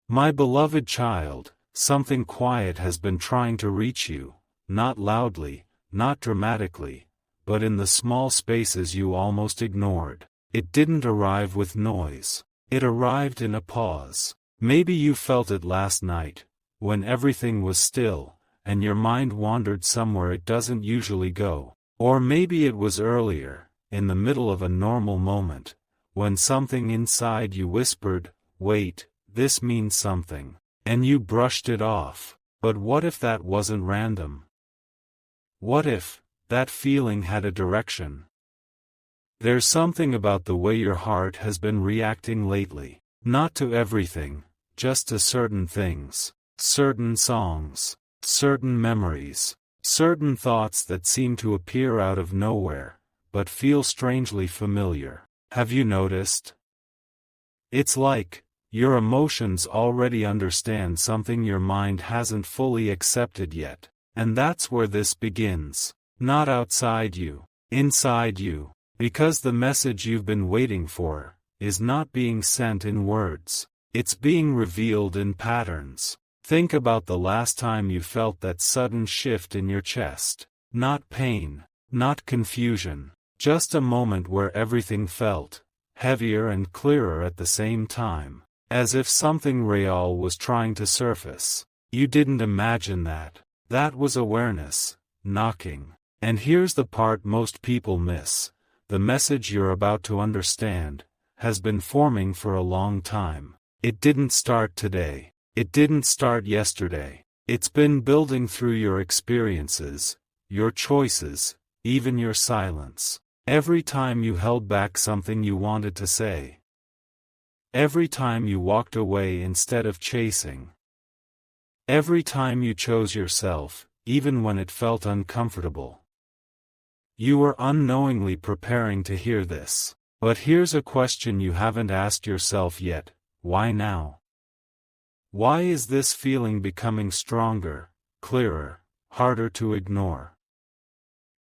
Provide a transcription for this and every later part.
My beloved child, something quiet has been trying to reach you, not loudly, not dramatically, but in the small spaces you almost ignored. It didn't arrive with noise. It arrived in a pause. Maybe you felt it last night, when everything was still, and your mind wandered somewhere it doesn't usually go. Or maybe it was earlier, in the middle of a normal moment, when something inside you whispered, "Wait, this means something," and you brushed it off. But what if that wasn't random? What if that feeling had a direction? There's something about the way your heart has been reacting lately. Not to everything, just to certain things, certain songs, certain memories, certain thoughts that seem to appear out of nowhere, but feel strangely familiar. Have you noticed? It's like your emotions already understand something your mind hasn't fully accepted yet. And that's where this begins. Not outside you, inside you. Because the message you've been waiting for is not being sent in words. It's being revealed in patterns. Think about the last time you felt that sudden shift in your chest. Not pain, not confusion, just a moment where everything felt heavier and clearer at the same time, as if something real was trying to surface. You didn't imagine that. That was awareness, knocking. And here's the part most people miss. The message you're about to understand has been forming for a long time. It didn't start today. It didn't start yesterday. It's been building through your experiences, your choices, even your silence. Every time you held back something you wanted to say. Every time you walked away instead of chasing. Every time you chose yourself, even when it felt uncomfortable. You were unknowingly preparing to hear this. But here's a question you haven't asked yourself yet: why now? Why is this feeling becoming stronger, clearer, harder to ignore?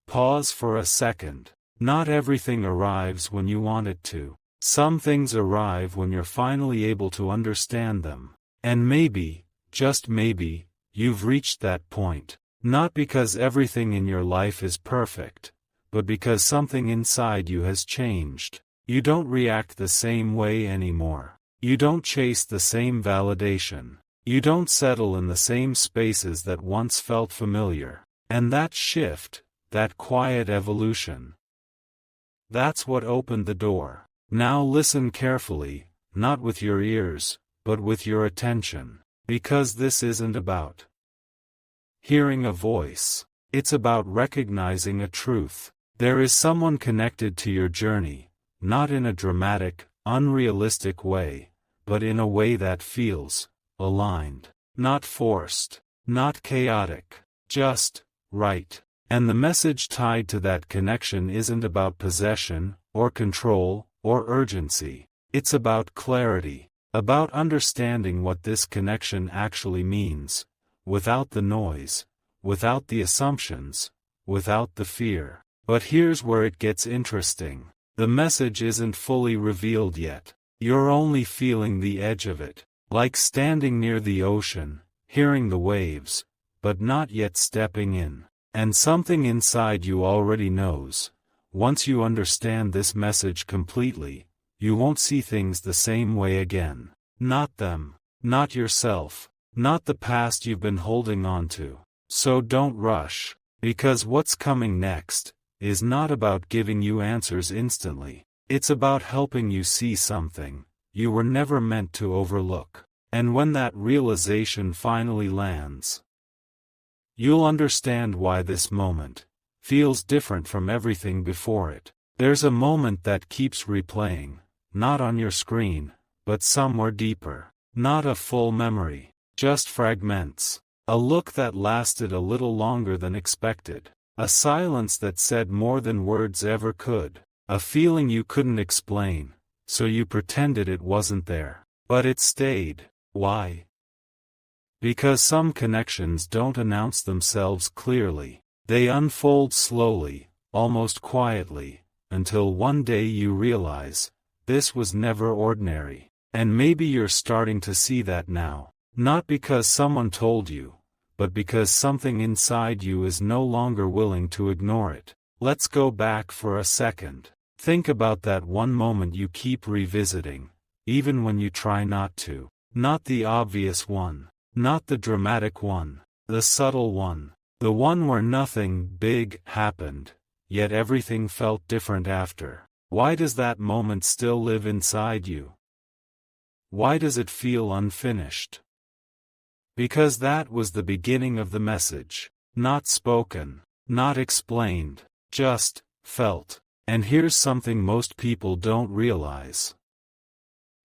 Pause for a second. Not everything arrives when you want it to. Some things arrive when you're finally able to understand them. And maybe, just maybe, you've reached that point. Not because everything in your life is perfect, but because something inside you has changed. You don't react the same way anymore. You don't chase the same validation. You don't settle in the same spaces that once felt familiar. And that shift, that quiet evolution, that's what opened the door. Now listen carefully, not with your ears, but with your attention. Because this isn't about hearing a voice. It's about recognizing a truth. There is someone connected to your journey, not in a dramatic, unrealistic way, but in a way that feels aligned. Not forced, not chaotic, just right. And the message tied to that connection isn't about possession, or control, or urgency. It's about clarity, about understanding what this connection actually means, without the noise, without the assumptions, without the fear. But here's where it gets interesting. The message isn't fully revealed yet. You're only feeling the edge of it, like standing near the ocean, hearing the waves, but not yet stepping in. And something inside you already knows. Once you understand this message completely, you won't see things the same way again. Not them, not yourself, not the past you've been holding on to. So don't rush, because what's coming next is not about giving you answers instantly. It's about helping you see something you were never meant to overlook. And when that realization finally lands, you'll understand why this moment feels different from everything before it. There's a moment that keeps replaying, not on your screen, but somewhere deeper. Not a full memory, just fragments. A look that lasted a little longer than expected. A silence that said more than words ever could. A feeling you couldn't explain, so you pretended it wasn't there. But it stayed. Why? Because some connections don't announce themselves clearly. They unfold slowly, almost quietly, until one day you realize, this was never ordinary. And maybe you're starting to see that now. Not because someone told you, but because something inside you is no longer willing to ignore it. Let's go back for a second. Think about that one moment you keep revisiting, even when you try not to. Not the obvious one. Not the dramatic one. The subtle one. The one where nothing big happened, yet everything felt different after. Why does that moment still live inside you? Why does it feel unfinished? Because that was the beginning of the message. Not spoken, not explained, just felt. And here's something most people don't realize.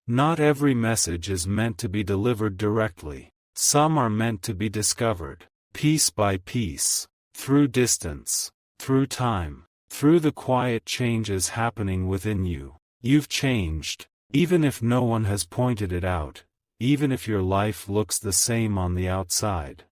Not every message is meant to be delivered directly. Some are meant to be discovered, piece by piece, through distance, through time, through the quiet changes happening within you. You've changed, even if no one has pointed it out, even if your life looks the same on the outside.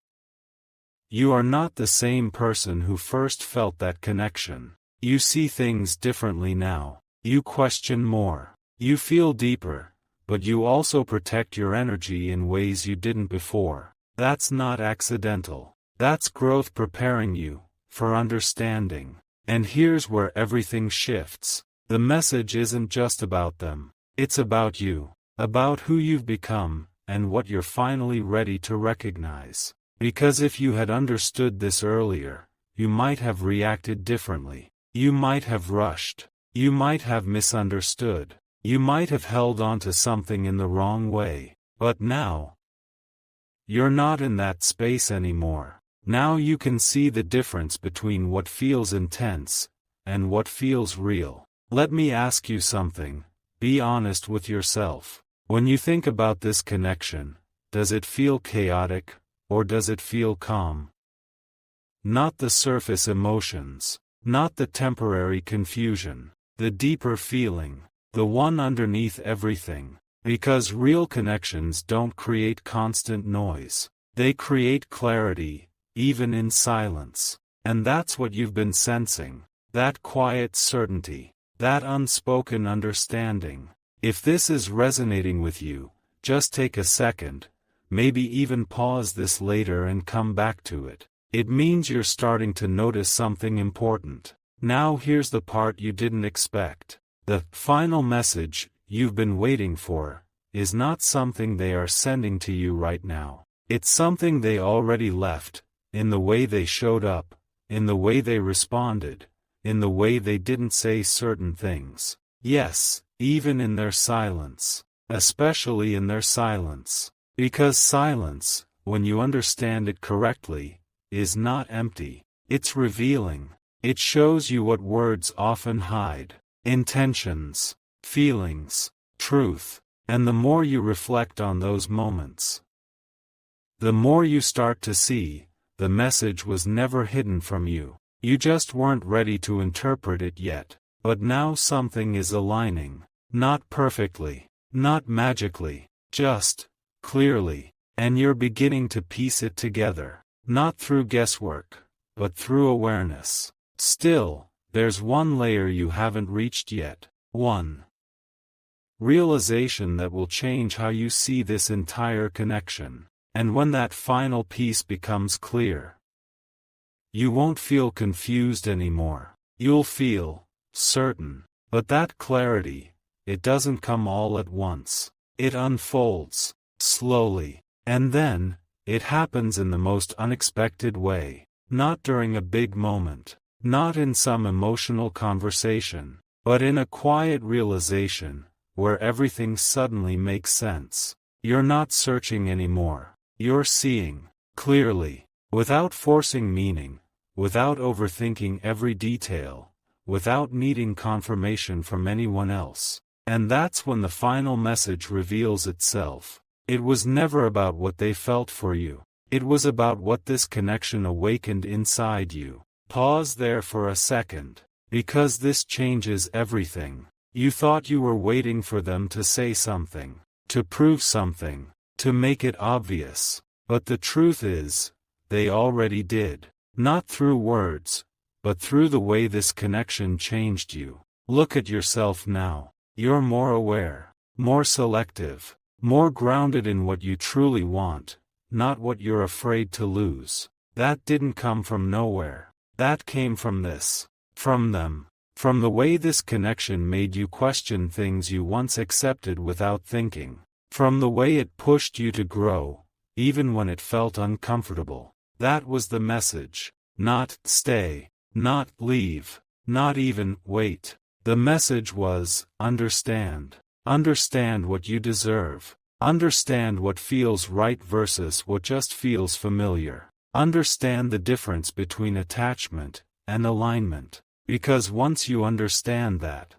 You are not the same person who first felt that connection. You see things differently now. You question more. You feel deeper, but you also protect your energy in ways you didn't before. That's not accidental. That's growth preparing you for understanding. And here's where everything shifts. The message isn't just about them. It's about you, about who you've become, and what you're finally ready to recognize. Because if you had understood this earlier, you might have reacted differently. You might have rushed. You might have misunderstood. You might have held on to something in the wrong way. But now, you're not in that space anymore. Now you can see the difference between what feels intense and what feels real. Let me ask you something. Be honest with yourself. When you think about this connection, does it feel chaotic, or does it feel calm? Not the surface emotions. Not the temporary confusion. The deeper feeling. The one underneath everything. Because real connections don't create constant noise. They create clarity, even in silence. And that's what you've been sensing. That quiet certainty. That unspoken understanding. If this is resonating with you, just take a second, maybe even pause this later and come back to it. It means you're starting to notice something important. Now here's the part you didn't expect. The final message you've been waiting for is not something they are sending to you right now. It's something they already left, in the way they showed up, in the way they responded, in the way they didn't say certain things. Yes, even in their silence. Especially in their silence. Because silence, when you understand it correctly, is not empty. It's revealing. It shows you what words often hide. Intentions, feelings, truth. And the more you reflect on those moments, the more you start to see, the message was never hidden from you. You just weren't ready to interpret it yet. But now something is aligning. Not perfectly, not magically, just clearly. And you're beginning to piece it together. Not through guesswork, but through awareness. Still, there's one layer you haven't reached yet. One realization that will change how you see this entire connection. And when that final piece becomes clear, you won't feel confused anymore. You'll feel certain. But that clarity, it doesn't come all at once. It unfolds slowly. And then, it happens in the most unexpected way. Not during a big moment. Not in some emotional conversation. But in a quiet realization, where everything suddenly makes sense. You're not searching anymore. You're seeing clearly. Without forcing meaning. Without overthinking every detail. Without needing confirmation from anyone else. And that's when the final message reveals itself. It was never about what they felt for you. It was about what this connection awakened inside you. Pause there for a second. Because this changes everything. You thought you were waiting for them to say something, to prove something, to make it obvious. But the truth is, they already did. Not through words, but through the way this connection changed you. Look at yourself now. You're more aware, more selective, More grounded in what you truly want, not what you're afraid to lose. That didn't come from nowhere. That came from this. From them. From the way this connection made you question things you once accepted without thinking. From the way it pushed you to grow, even when it felt uncomfortable. That was the message. Not stay, not leave, not even wait. The message was, understand. Understand what you deserve. Understand what feels right versus what just feels familiar. Understand the difference between attachment and alignment. Because once you understand that,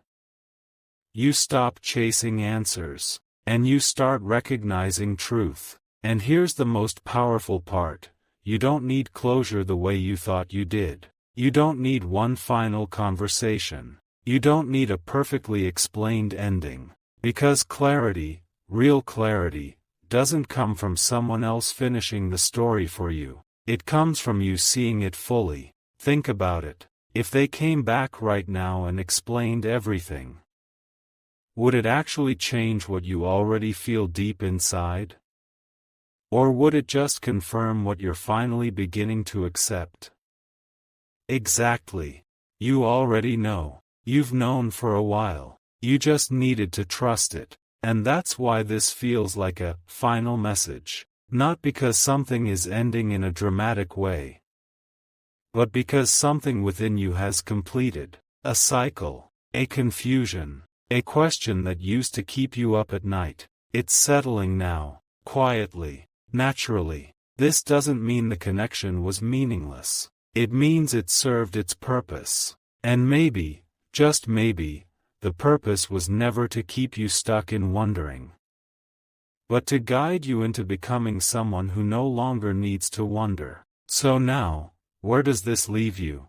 you stop chasing answers, and you start recognizing truth. And here's the most powerful part. You don't need closure the way you thought you did. You don't need one final conversation. You don't need a perfectly explained ending. Because clarity, real clarity, doesn't come from someone else finishing the story for you. It comes from you seeing it fully. Think about it. If they came back right now and explained everything, would it actually change what you already feel deep inside? Or would it just confirm what you're finally beginning to accept? Exactly. You already know. You've known for a while. You just needed to trust it. And that's why this feels like a final message. Not because something is ending in a dramatic way, but because something within you has completed a cycle, a confusion, a question that used to keep you up at night. It's settling now, quietly, naturally. This doesn't mean the connection was meaningless. It means it served its purpose. And maybe, just maybe, the purpose was never to keep you stuck in wondering, but to guide you into becoming someone who no longer needs to wonder. So now, where does this leave you?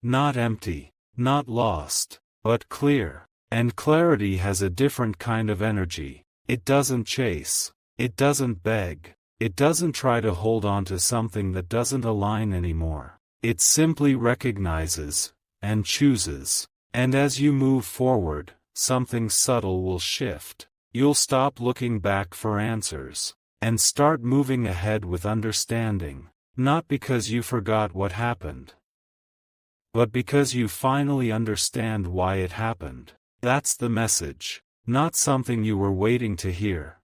Not empty, not lost, but clear. And clarity has a different kind of energy. It doesn't chase. It doesn't beg. It doesn't try to hold on to something that doesn't align anymore. It simply recognizes, and chooses. And as you move forward, something subtle will shift. You'll stop looking back for answers, and start moving ahead with understanding. Not because you forgot what happened, but because you finally understand why it happened. That's the message. Not something you were waiting to hear,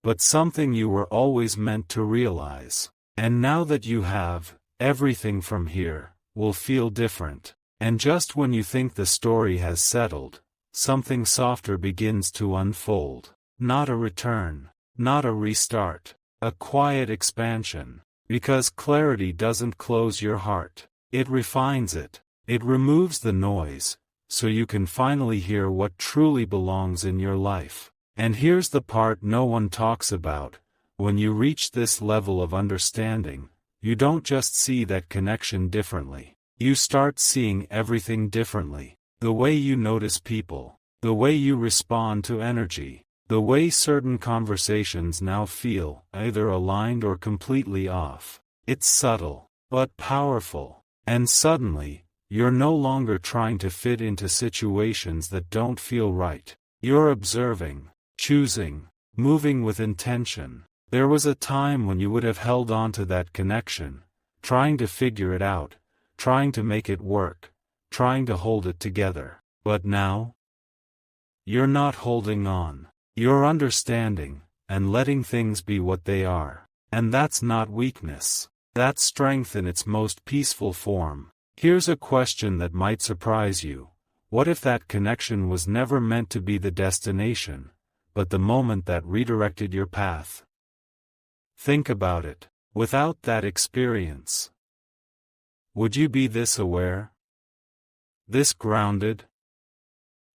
but something you were always meant to realize. And now that you have, everything from here will feel different. And just when you think the story has settled, something softer begins to unfold. Not a return, not a restart, a quiet expansion. Because clarity doesn't close your heart. It refines it. It removes the noise, so you can finally hear what truly belongs in your life. And here's the part no one talks about. When you reach this level of understanding, you don't just see that connection differently. You start seeing everything differently. The way you notice people, the way you respond to energy, the way certain conversations now feel either aligned or completely off. It's subtle, but powerful. And suddenly, you're no longer trying to fit into situations that don't feel right. You're observing, choosing, moving with intention. There was a time when you would have held on to that connection, trying to figure it out, trying to make it work, trying to hold it together. But now, you're not holding on. You're understanding, and letting things be what they are. And that's not weakness. That's strength in its most peaceful form. Here's a question that might surprise you. What if that connection was never meant to be the destination, but the moment that redirected your path? Think about it. Without that experience, would you be this aware? This grounded?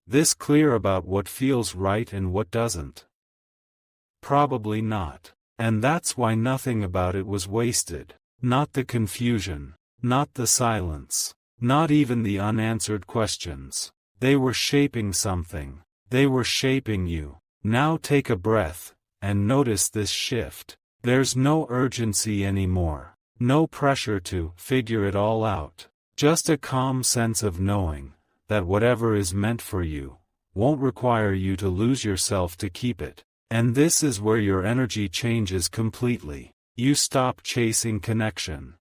This clear about what feels right and what doesn't? Probably not. And that's why nothing about it was wasted. Not the confusion, not the silence, not even the unanswered questions. They were shaping something. They were shaping you. Now take a breath, and notice this shift. There's no urgency anymore. No pressure to figure it all out. Just a calm sense of knowing that whatever is meant for you, won't require you to lose yourself to keep it. And this is where your energy changes completely. You stop chasing connection.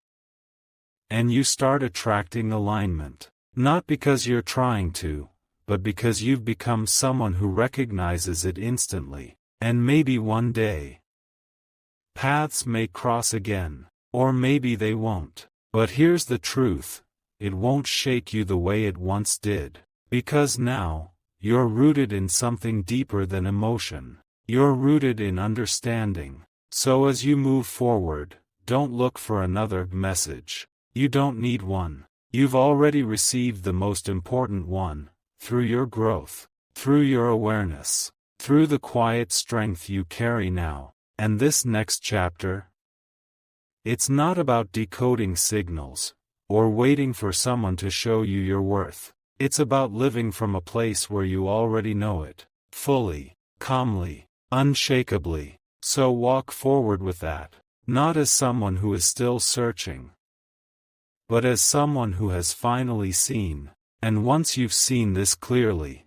And you start attracting alignment. Not because you're trying to, but because you've become someone who recognizes it instantly. And maybe one day, paths may cross again. Or maybe they won't. But here's the truth. It won't shake you the way it once did. Because now, you're rooted in something deeper than emotion. You're rooted in understanding. So as you move forward, don't look for another message. You don't need one. You've already received the most important one, through your growth, through your awareness, through the quiet strength you carry now. And this next chapter? It's not about decoding signals, or waiting for someone to show you your worth. It's about living from a place where you already know it, fully, calmly, unshakably. So walk forward with that, not as someone who is still searching, but as someone who has finally seen. And once you've seen this clearly,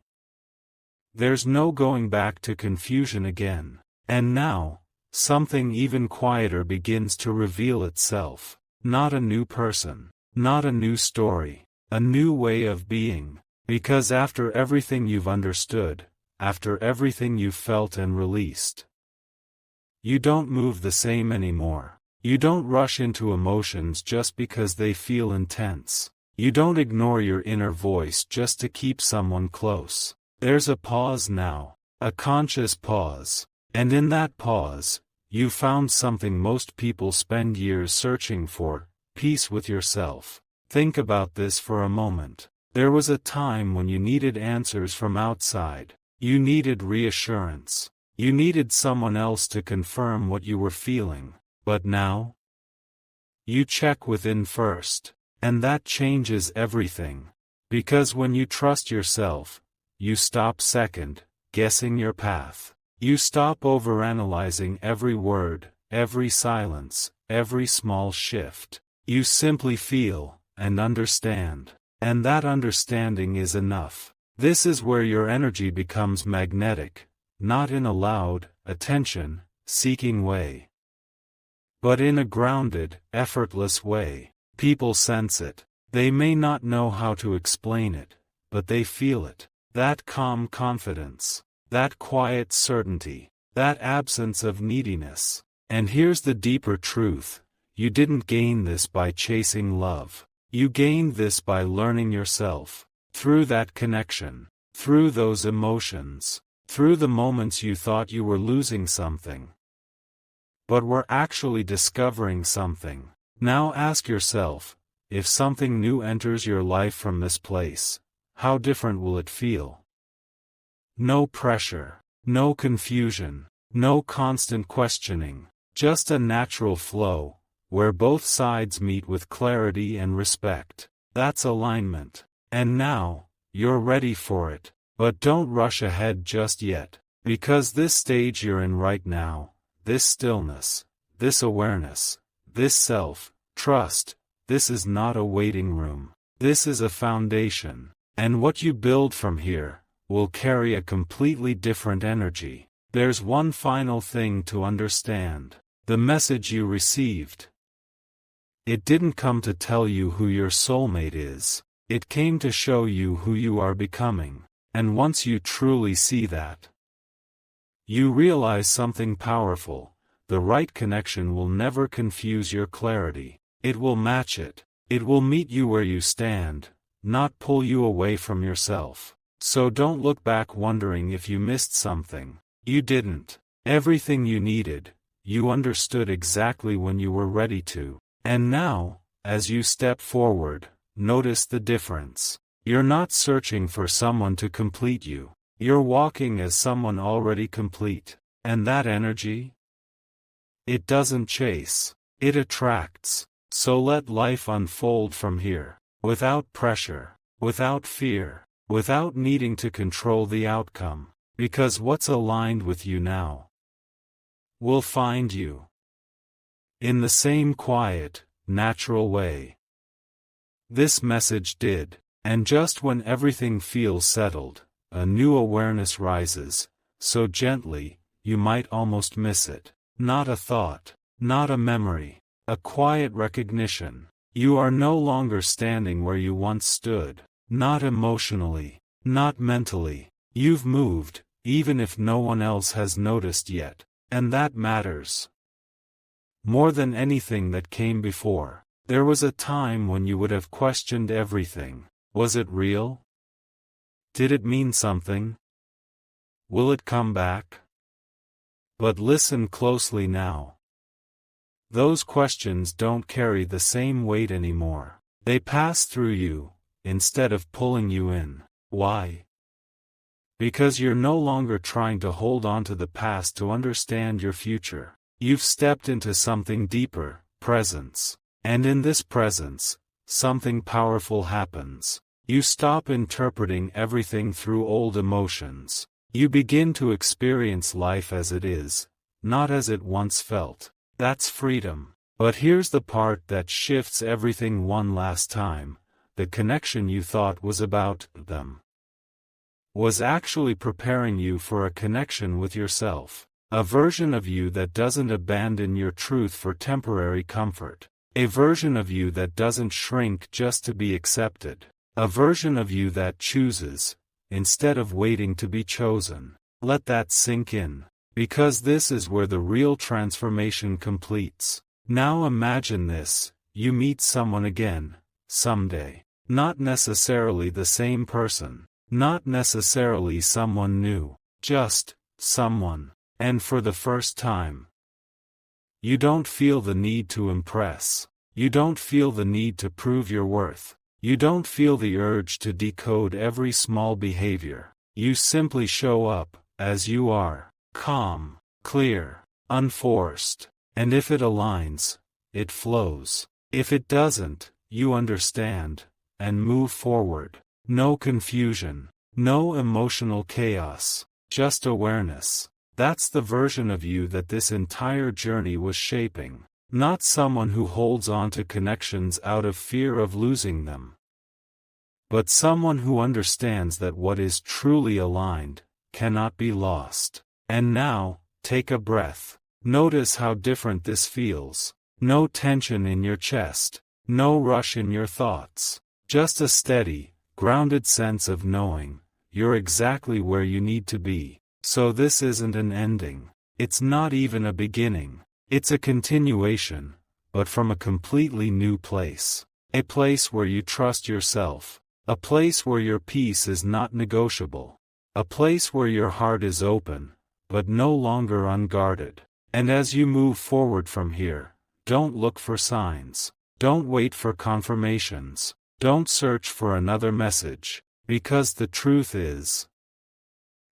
there's no going back to confusion again. And now, something even quieter begins to reveal itself. Not a new person, not a new story, a new way of being. Because after everything you've understood, after everything you've felt and released, you don't move the same anymore. You don't rush into emotions just because they feel intense. You don't ignore your inner voice just to keep someone close. There's a pause now, a conscious pause. And in that pause, you found something most people spend years searching for: peace with yourself. Think about this for a moment. There was a time when you needed answers from outside. You needed reassurance. You needed someone else to confirm what you were feeling. But now, you check within first. And that changes everything. Because when you trust yourself, you stop second guessing your path. You stop overanalyzing every word, every silence, every small shift. You simply feel and understand. And that understanding is enough. This is where your energy becomes magnetic, not in a loud, attention-seeking way, but in a grounded, effortless way. People sense it. They may not know how to explain it, but they feel it. That calm confidence. That quiet certainty. That absence of neediness. And here's the deeper truth. You didn't gain this by chasing love. You gained this by learning yourself. Through that connection. Through those emotions. Through the moments you thought you were losing something, but were actually discovering something. Now ask yourself, if something new enters your life from this place, how different will it feel? No pressure, no confusion, no constant questioning, just a natural flow, where both sides meet with clarity and respect. That's alignment. And now, you're ready for it. But don't rush ahead just yet, because this stage you're in right now, this stillness, this awareness, this self-trust, this is not a waiting room. This is a foundation. And what you build from here will carry a completely different energy. There's one final thing to understand. The message you received. It didn't come to tell you who your soulmate is. It came to show you who you are becoming. And once you truly see that, you realize something powerful. The right connection will never confuse your clarity. It will match it. It will meet you where you stand, not pull you away from yourself. So don't look back wondering if you missed something. You didn't. Everything you needed, you understood exactly when you were ready to. And now, as you step forward, notice the difference. You're not searching for someone to complete you. You're walking as someone already complete. And that energy? It doesn't chase. It attracts. So let life unfold from here. Without pressure. Without fear. Without needing to control the outcome. Because what's aligned with you now will find you. In the same quiet, natural way this message did. And just when everything feels settled, a new awareness rises, so gently, you might almost miss it. Not a thought, not a memory, a quiet recognition. You are no longer standing where you once stood. Not emotionally, not mentally. You've moved, even if no one else has noticed yet. And that matters more than anything that came before. There was a time when you would have questioned everything. Was it real? Did it mean something? Will it come back? But listen closely now. Those questions don't carry the same weight anymore. They pass through you, instead of pulling you in. Why? Because you're no longer trying to hold on to the past to understand your future. You've stepped into something deeper, presence. And in this presence, something powerful happens. You stop interpreting everything through old emotions. You begin to experience life as it is, not as it once felt. That's freedom. But here's the part that shifts everything one last time. The connection you thought was about them was actually preparing you for a connection with yourself. A version of you that doesn't abandon your truth for temporary comfort. A version of you that doesn't shrink just to be accepted. A version of you that chooses, instead of waiting to be chosen. Let that sink in. Because this is where the real transformation completes. Now imagine this, you meet someone again, someday. Not necessarily the same person. Not necessarily someone new. Just, someone. And for the first time, you don't feel the need to impress. You don't feel the need to prove your worth. You don't feel the urge to decode every small behavior. You simply show up, as you are. Calm, clear, unforced. And if it aligns, it flows. If it doesn't, you understand, and move forward. No confusion. No emotional chaos. Just awareness. That's the version of you that this entire journey was shaping. Not someone who holds on to connections out of fear of losing them. But someone who understands that what is truly aligned cannot be lost. And now, take a breath. Notice how different this feels. No tension in your chest. No rush in your thoughts. Just a steady, grounded sense of knowing you're exactly where you need to be. So this isn't an ending. It's not even a beginning. It's a continuation, but from a completely new place. A place where you trust yourself. A place where your peace is not negotiable. A place where your heart is open, but no longer unguarded. And as you move forward from here, don't look for signs. Don't wait for confirmations. Don't search for another message. Because the truth is,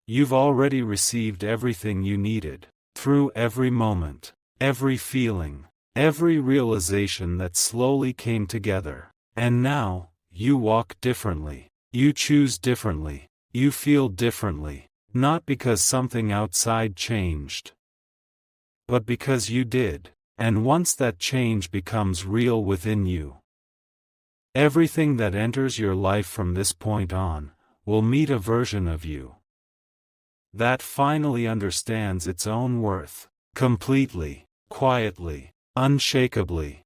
you've already received everything you needed. Through every moment, every feeling, every realization that slowly came together. And now, you walk differently. You choose differently. You feel differently. Not because something outside changed, but because you did. And once that change becomes real within you, everything that enters your life from this point on will meet a version of you that finally understands its own worth, completely, quietly, unshakably.